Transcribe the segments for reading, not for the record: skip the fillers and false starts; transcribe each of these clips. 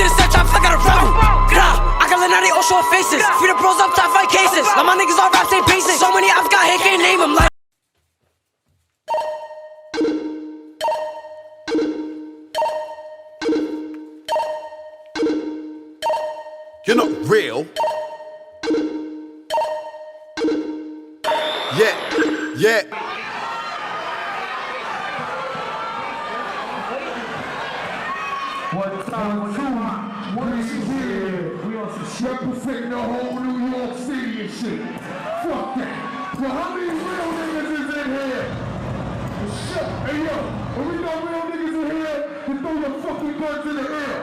get a step, try to flick out a rebel. I got Lenati, all short faces. Free the bros up, top fight cases. Now my niggas all rap, same basic. So many I've got here, can't name them like. You're not real. Yeah. One, two, what is it here? We on some representing the whole New York City and shit. Fuck that. But how many real niggas is in here? Shut. Hey yo, when we got real niggas in here, then throw your fucking guns in the air.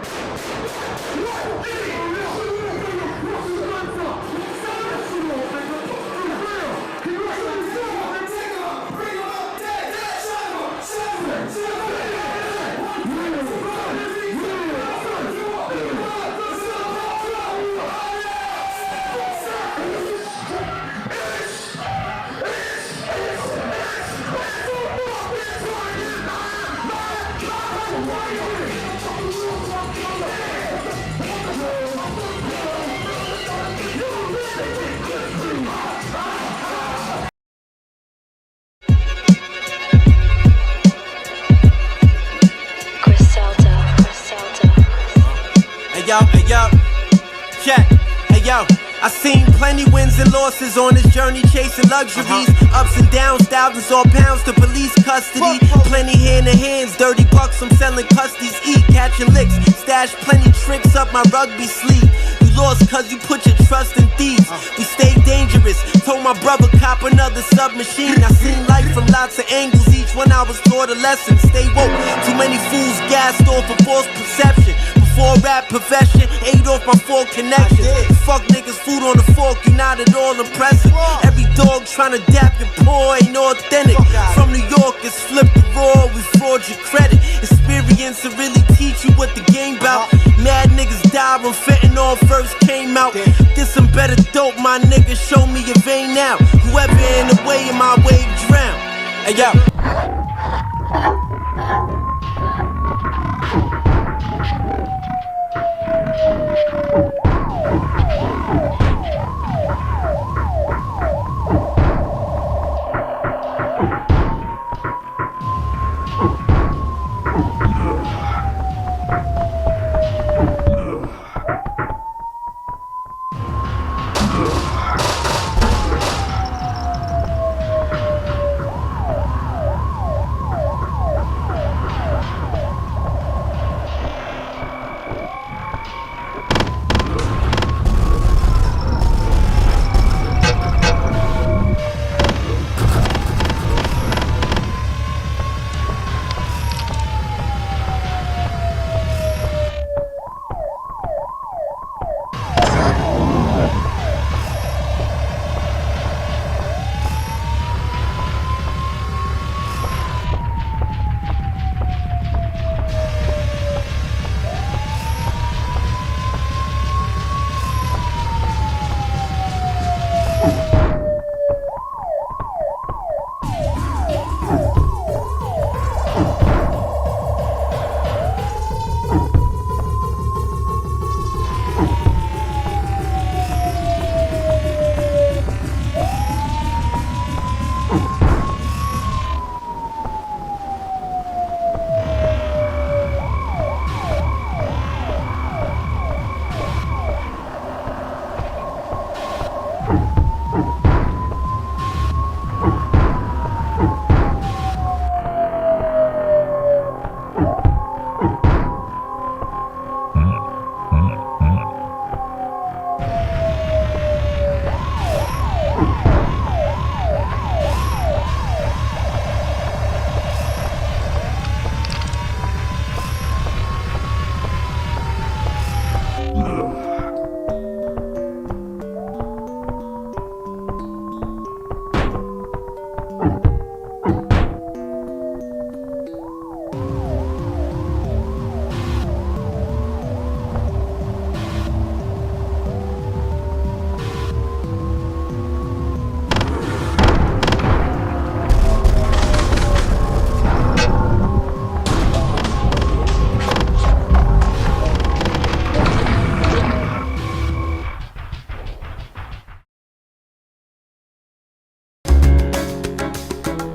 Hey yo, check. Hey yo, I seen plenty wins and losses on this journey chasing luxuries. Ups and downs, thousands or pounds to police custody. Plenty hand in hands, dirty bucks, I'm selling custies. Eat, catching licks, stash plenty tricks up my rugby sleeve. You lost cause you put your trust in thieves. We stay dangerous, told my brother cop another submachine. I seen life from lots of angles, each one I was taught a lesson. Stay woke, too many fools gassed off a false perception. Before rap profession, ate off my four connections. Fuck niggas, food on the fork, you not at all impressive. Every dog tryna dap your paw ain't authentic. From New York, it's flip the raw, we fraud your credit. Experience to really teach you what the game bout. Mad niggas died when fentanyl first came out. Get some better dope, my niggas, show me your vein now. Whoever in the way of my wave drown. Hey yo.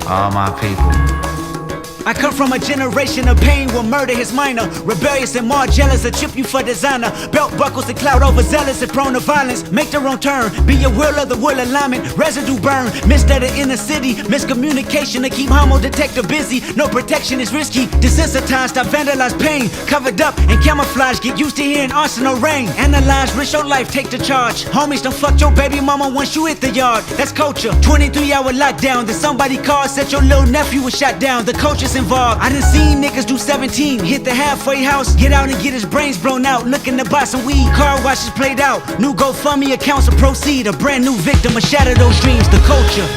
all my people. I come from a generation of pain where murder is minor. Rebellious and more jealous, a chip you for designer. Belt buckles and cloud overzealous and prone to violence. Make their own turn, be your will of the will alignment. Residue burn, missed at the inner city. Miscommunication to keep homo detector busy. No protection is risky. Desensitized, I vandalize pain. Covered up and camouflage, get used to hearing arsenal rain. Analyze, risk your life, take the charge. Homies, don't fuck your baby mama once you hit the yard. That's culture, 23-hour lockdown. Then somebody called, said your little nephew was shot down. The culture's involved. I done seen niggas do 17, hit the halfway house, get out and get his brains blown out. Looking to buy some weed, car washes played out. New GoFundMe accounts to proceed. A brand new victim of shatter those dreams. The culture.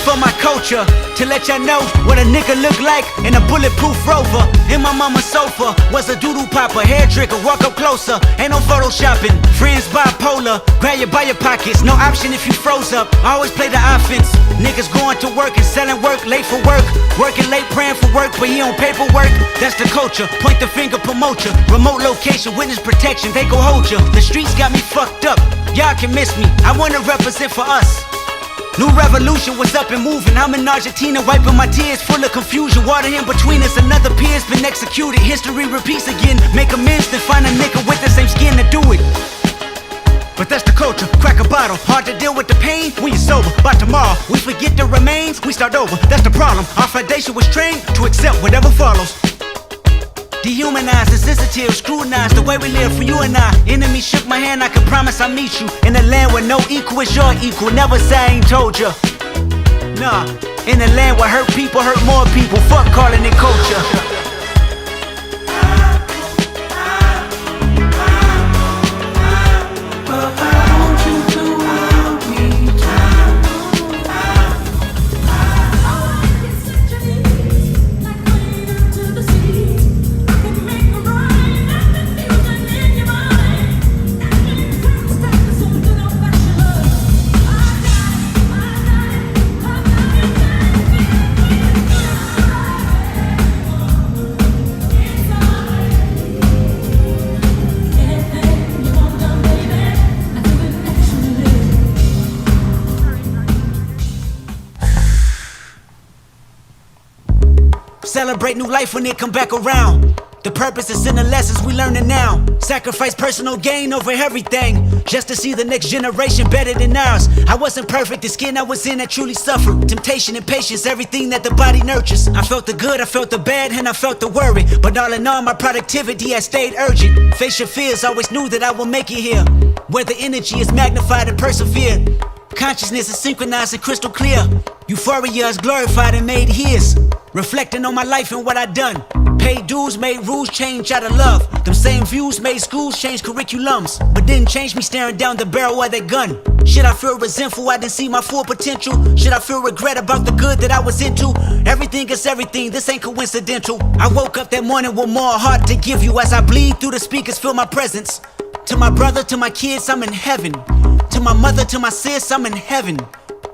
For my culture, to let y'all know what a nigga look like in a bulletproof Rover. In my mama's sofa was a doodoo popper, hair trigger, walk up closer, ain't no photoshopping. Friends bipolar, grab you by your pockets, no option if you froze up. I always play the offense. Niggas going to work and selling work, late for work, working late praying for work, but he on paperwork. That's the culture, point the finger, promote ya. Remote location, witness protection, they go hold ya. The streets got me fucked up, y'all can miss me, I wanna represent for us. New revolution was up and moving. I'm in Argentina wiping my tears, full of confusion. Water in between us, another peer's been executed. History repeats again. Make amends, then find a nigga with the same skin to do it. But that's the culture, crack a bottle. Hard to deal with the pain when you're sober. By tomorrow, we forget the remains, we start over. That's the problem. Our foundation was trained to accept whatever follows. Dehumanized, insensitive, scrutinized the way we live for you and I. Enemy shook my hand, I can promise I'll meet you in a land where no equal is your equal. Never say I ain't told ya. Nah, in a land where hurt people hurt more people. Fuck calling it culture. Celebrate new life when it come back around. The purpose is in the lessons we learning now. Sacrifice personal gain over everything, just to see the next generation better than ours. I wasn't perfect, the skin I was in that truly suffered. Temptation and patience, everything that the body nurtures. I felt the good, I felt the bad, and I felt the worry. But all in all, my productivity has stayed urgent. Face your fears, always knew that I will make it here, where the energy is magnified and persevered. Consciousness is synchronized and crystal clear. Euphoria is glorified and made his. Reflecting on my life and what I done. Paid dues, made rules change out of love. Them same views made schools change curriculums, but didn't change me staring down the barrel of that gun. Should I feel resentful I didn't see my full potential? Should I feel regret about the good that I was into? Everything is everything, this ain't coincidental. I woke up that morning with more heart to give you. As I bleed through the speakers, feel my presence. To my brother, to my kids, I'm in heaven. To my mother, to my sis, I'm in heaven.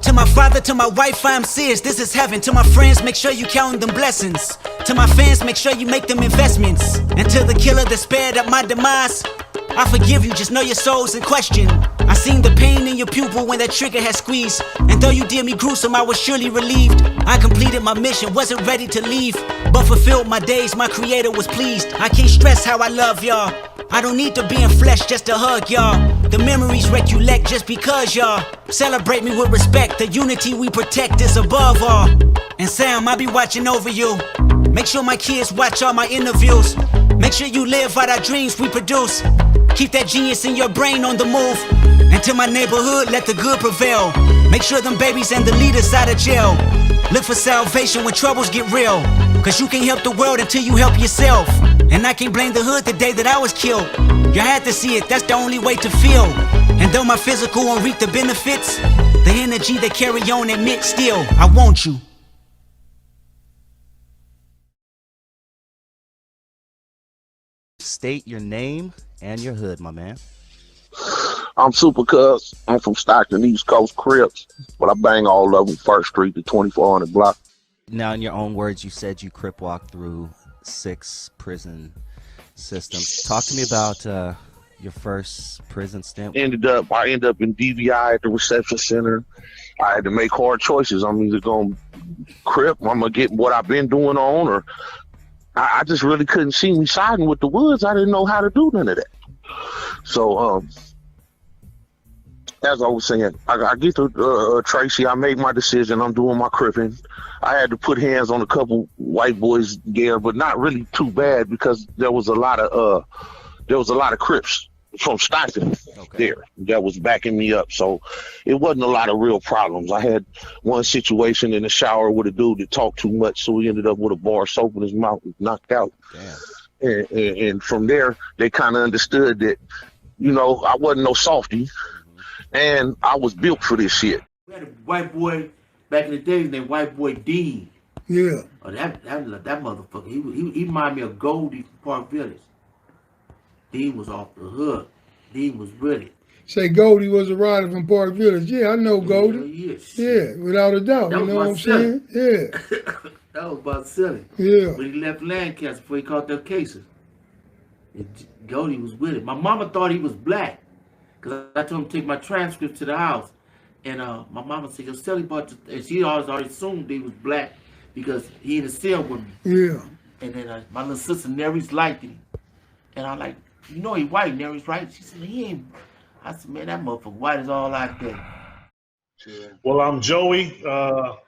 To my father, to my wife, I am serious, this is heaven. To my friends, make sure you count them blessings. To my fans, make sure you make them investments. And to the killer that spared up my demise, I forgive you, just know your soul's in question. I seen the pain in your pupil when that trigger had squeezed. And though you did me gruesome, I was surely relieved. I completed my mission, wasn't ready to leave, but fulfilled my days, my creator was pleased. I can't stress how I love y'all. I don't need to be in flesh just to hug y'all. The memories recollect just because y'all celebrate me with respect. The unity we protect is above all. And Sam, I'll be watching over you. Make sure my kids watch all my interviews. Make sure you live out our dreams we produce. Keep that genius in your brain on the move. And to my neighborhood, let the good prevail. Make sure them babies and the leaders out of jail. Look for salvation when troubles get real. Cause you can't help the world until you help yourself. And I can't blame the hood the day that I was killed. You had to see it, that's the only way to feel. And though my physical won't reap the benefits, the energy they carry on admit still, I want you. state your name and your hood, my man. I'm Super Cuz. I'm from Stockton, East Coast Crips, but I bang all of them, First Street to 2400 block. Now, in your own words, you said you crip walked through 6 prison systems. Talk to me about your first prison stint. I ended up in DVI at the reception center. I had to make hard choices. I'm either going to crip, I'm going to get what I've been doing on, or I just really couldn't see me siding with the Woods. I didn't know how to do none of that. So, as I was saying, I get to Tracy. I made my decision. I'm doing my cripping. I had to put hands on a couple white boys there, but not really too bad because there was a lot of Crips from Stockton there that was backing me up. So it wasn't a lot of real problems. I had one situation in the shower with a dude that talked too much, so he ended up with a bar of soap in his mouth and knocked out. Damn. And from there, they kind of understood that, I wasn't no softy, and I was built for this shit. We had a white boy back in the day named White Boy Dean. Yeah. Oh, that motherfucker. He reminded me of Goldie from Park Village. Dean was off the hook. Dean was with it. Say Goldie was a rider from Park Village. Yeah, I know Goldie. Yeah, Without a doubt. That You know what I'm silly. saying? Yeah. That was about silly. Yeah. When he left Lancaster before he caught their cases. Goldie was with it. My mama thought he was black. Because I told him to take my transcript to the house. And my mama said, yo, Sally bought, and she already assumed he was black because he in the cell with me. Yeah. And then my little sister, Nery's, liked him. And I'm like, he white, Nery's, right? She said, he ain't. I said, man, that motherfucker white is all out there. Yeah. Well, I'm Joey.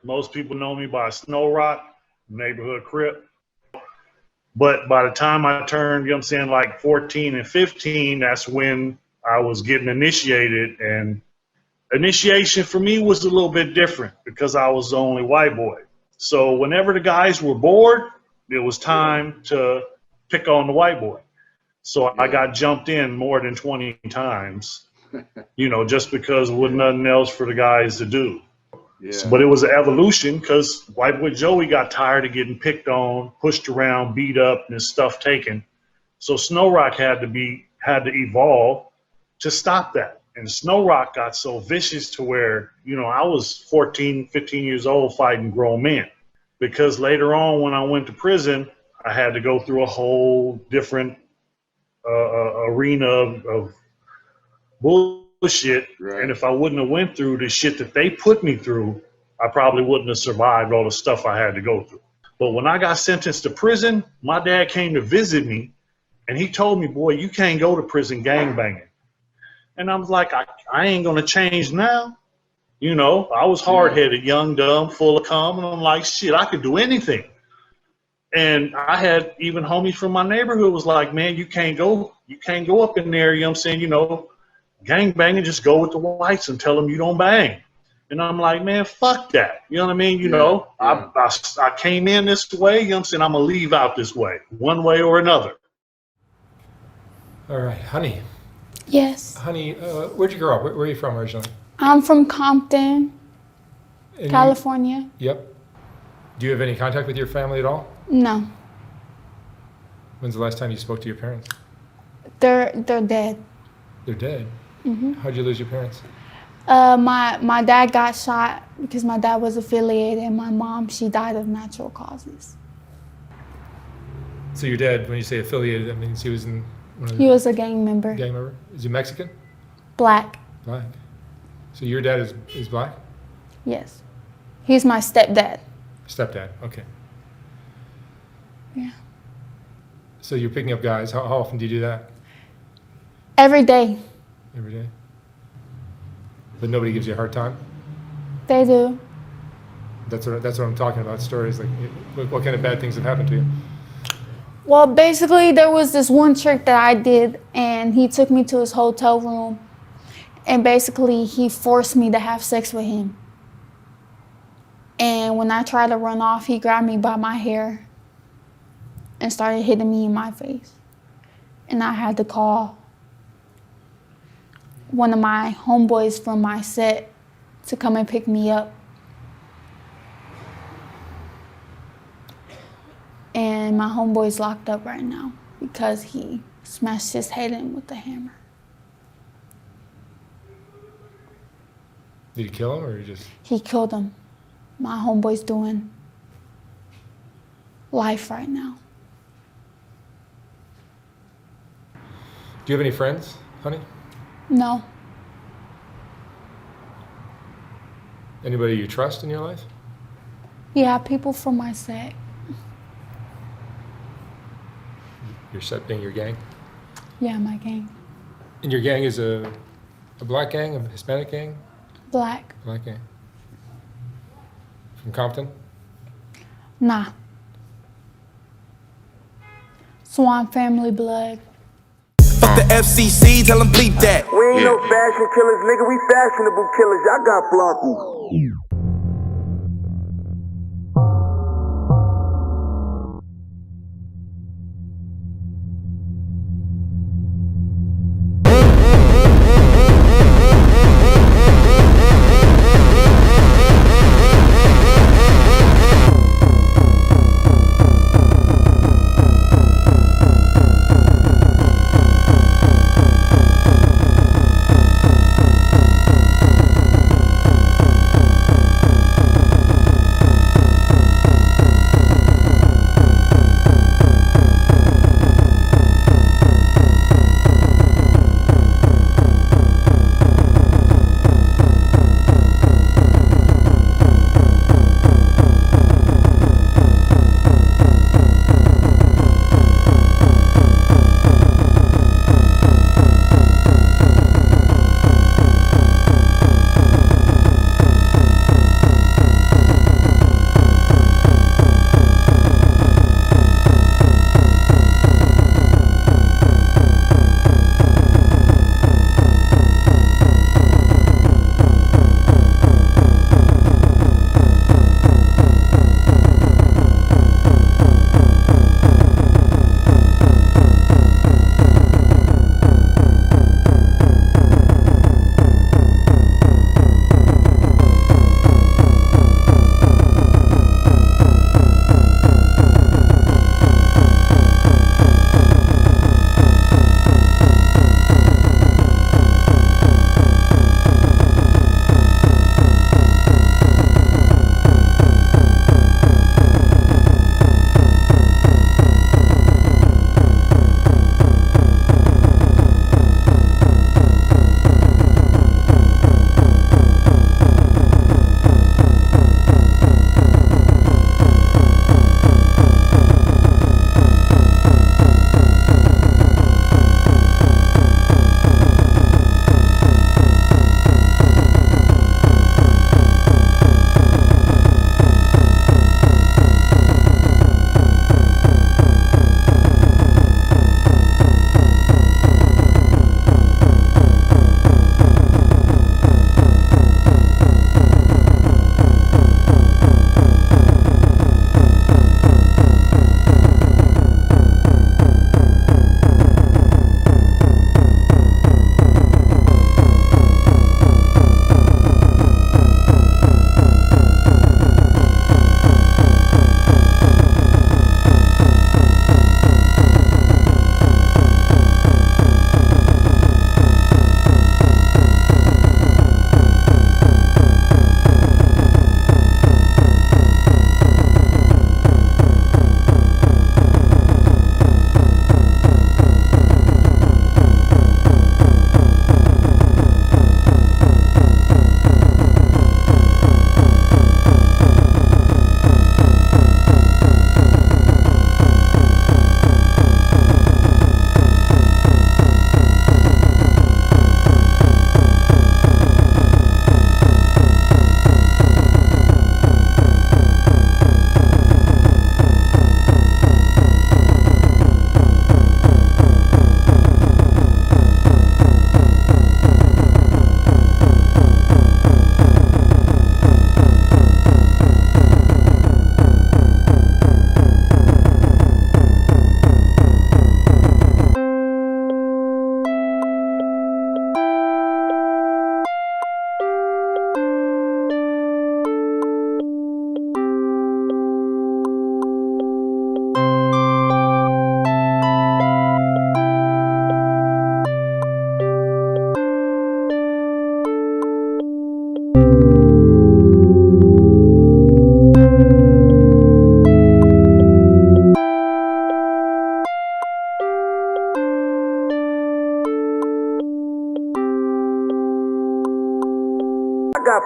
Most people know me by Snow Rock, neighborhood Crip. But by the time I turned, like 14 and 15, that's when I was getting initiated. And initiation for me was a little bit different because I was the only white boy. So whenever the guys were bored, it was time to pick on the white boy. So I got jumped in more than 20 times, just because there wasn't nothing else for the guys to do. Yeah. But it was an evolution because White Boy Joey got tired of getting picked on, pushed around, beat up, and his stuff taken. So Snow Rock had to evolve to stop that. And Snow Rock got so vicious to where, I was 14, 15 years old fighting grown men. Because later on when I went to prison, I had to go through a whole different arena of bullshit. Right. And if I wouldn't have went through the shit that they put me through, I probably wouldn't have survived all the stuff I had to go through. But when I got sentenced to prison, my dad came to visit me and he told me, boy, you can't go to prison gangbanging. And I was like, I ain't going to change now. I was hard-headed, young, dumb, full of cum. And I'm like, shit, I could do anything. And I had even homies from my neighborhood was like, man, you can't go up in there, gang banging, just go with the whites and tell them you don't bang. And I'm like, man, fuck that. You know what I mean? I came in this way, I'm going to leave out this way, one way or another. All right, honey. Yes. Honey, where'd you grow up? Where are you from originally? I'm from Compton, California. Yep. Do you have any contact with your family at all? No. When's the last time you spoke to your parents? They're dead. They're dead? Mm-hmm. How'd you lose your parents? My dad got shot because my dad was affiliated, and my mom, she died of natural causes. So your dad, when you say affiliated, that means he was in one of the... He was a gang member. Gang member? Is he Mexican? Black. Black. So your dad is black? Yes. He's my stepdad. Stepdad, okay. Yeah. So you're picking up guys. How often do you do that? Every day. Every day? But nobody gives you a hard time? They do. That's what I'm talking about, stories. Like, what kind of bad things have happened to you? Well, basically, there was this one trick that I did, and he took me to his hotel room, and basically, he forced me to have sex with him. And when I tried to run off, he grabbed me by my hair and started hitting me in my face. And I had to call one of my homeboys from my set to come and pick me up. And my homeboy's locked up right now because he smashed his head in with the hammer. Did he kill him or just? He killed him. My homeboy's doing life right now. Do you have any friends, honey? No. Anybody you trust in your life? Yeah, people from my set. Your set being your gang? Yeah, my gang. And your gang is a black gang, a Hispanic gang? Black. Black gang. From Compton? Nah. Swan family blood. Fuck the FCC, tell them bleep that. We ain't no fashion killers, nigga. We fashionable killers. Y'all got floppy.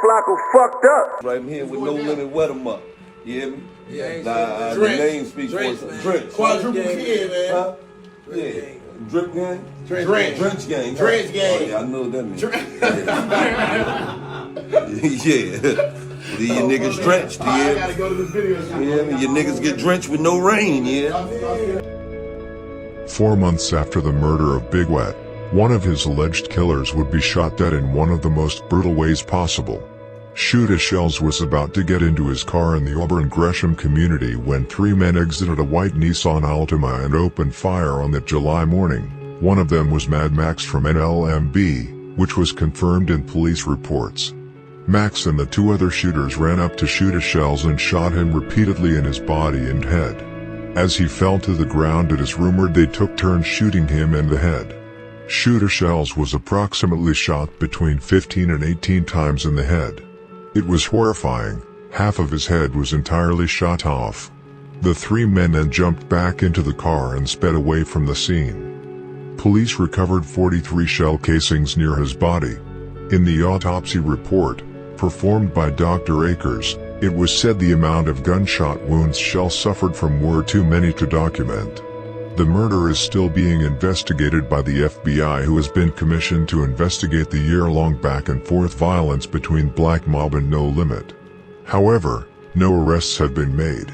Flocko fucked up. Right here with No Limit, wet 'em up. You hear me? Yeah, the name speaks for itself. Drench. Quadruple kid, man. Huh? Yeah. Drip gang? Drench gang. Drench gang. Oh, yeah, I know what that means. Yeah. Leave your niggas drenched, yeah. I gotta go to the video. Yeah, your niggas get drenched with no rain, yeah. 4 months after the murder of Big Wet, one of his alleged killers would be shot dead in one of the most brutal ways possible. Shoota Shells was about to get into his car in the Auburn Gresham community when 3 men exited a white Nissan Altima and opened fire on that July morning. One of them was Mad Max from NLMB, which was confirmed in police reports. Max and the 2 other shooters ran up to Shoota Shells and shot him repeatedly in his body and head. As he fell to the ground, it is rumored they took turns shooting him in the head. Shoota Shells was approximately shot between 15 and 18 times in the head. It was horrifying. Half of his head was entirely shot off. The 3 men then jumped back into the car and sped away from the scene. Police recovered 43 shell casings near his body. In the autopsy report, performed by Dr. Akers, it was said the amount of gunshot wounds Shell suffered from were too many to document. The murder is still being investigated by the FBI, who has been commissioned to investigate the year-long back-and-forth violence between Black Mob and No Limit. However, no arrests have been made.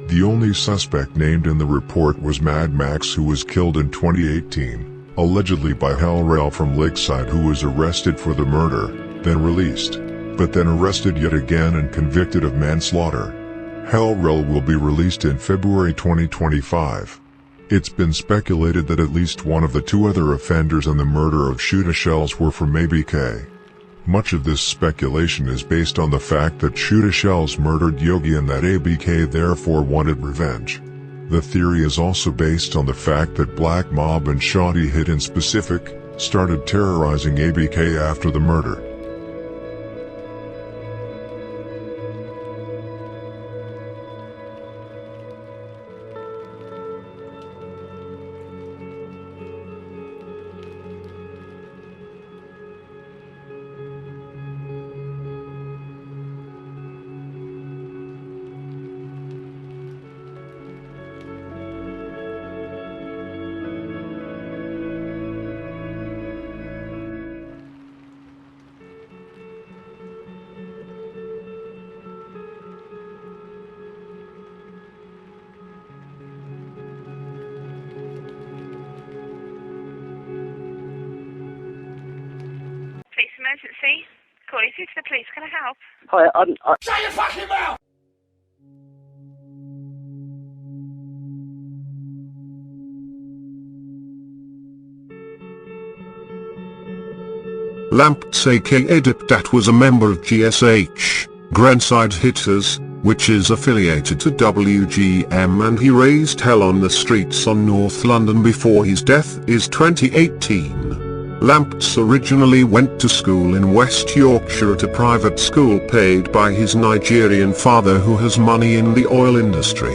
The only suspect named in the report was Mad Max, who was killed in 2018, allegedly by Hell Rel from Lakeside, who was arrested for the murder, then released, but then arrested yet again and convicted of manslaughter. Hell Rel will be released in February 2025. It's been speculated that at least one of the 2 other offenders in the murder of Shoota Shells were from ABK. Much of this speculation is based on the fact that Shoota Shells murdered Yogi and that ABK therefore wanted revenge. The theory is also based on the fact that Black Mob and Shawty Hit in specific started terrorizing ABK after the murder. Police emergency. Calling through to the police. Can I help? Hi, Shut your fucking mouth! Lamps aka Dipdat was a member of GSH, Grandside's Hitters, which is affiliated to WGM, and he raised hell on the streets on North London before his death is 2018. Lamps originally went to school in West Yorkshire at a private school paid by his Nigerian father, who has money in the oil industry.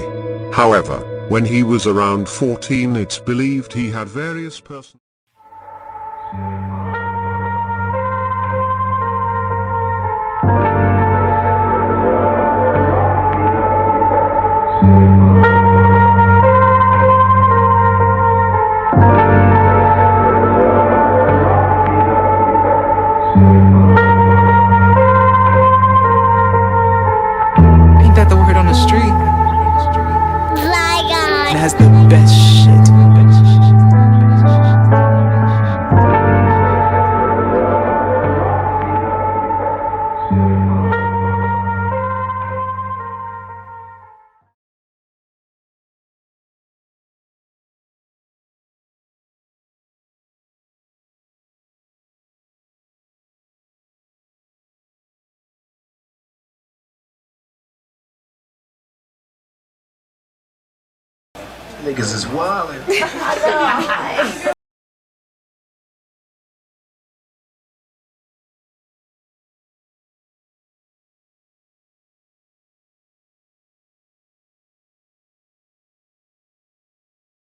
However, when he was around 14, it's believed he had various personal Ain't that the word on the street? It has the best shit. Niggas is wildin'. I know.